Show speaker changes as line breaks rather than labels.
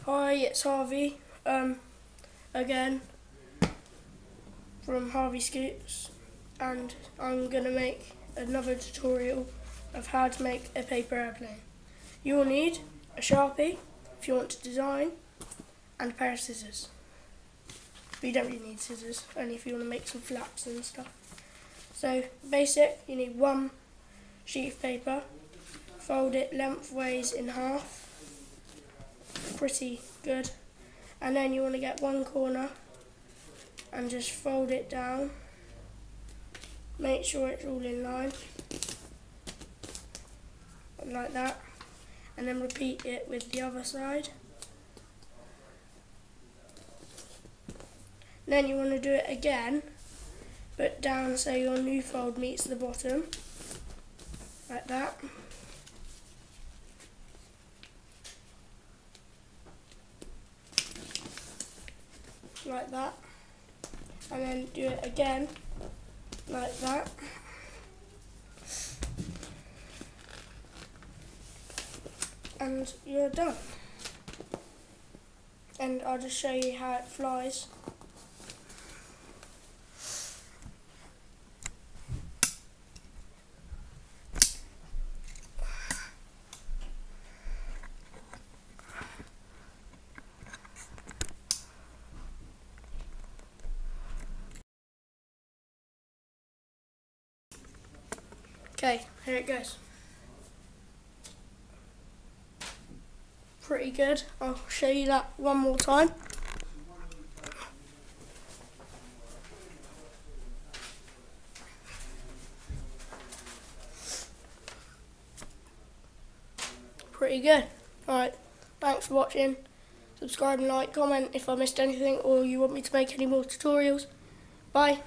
Hi, it's Harvey, again, from Harvey Scoops, and I'm going to make another tutorial of how to make a paper airplane. You will need a Sharpie, if you want to design, and a pair of scissors. But you don't really need scissors, only if you want to make some flaps and stuff. So, basic, you need one sheet of paper, fold it lengthways in half, pretty good, and then you want to get one corner and just fold it down, make sure it's all in line like that, and then repeat it with the other side. Then you want to do it again, but down so your new fold meets the bottom, like that. Like that, and then do it again like that, and you're done. And I'll just show you how it flies. Okay, here it goes. Pretty good. I'll show you that one more time. Pretty good. Alright, thanks for watching. Subscribe and like, comment if I missed anything or you want me to make any more tutorials. Bye.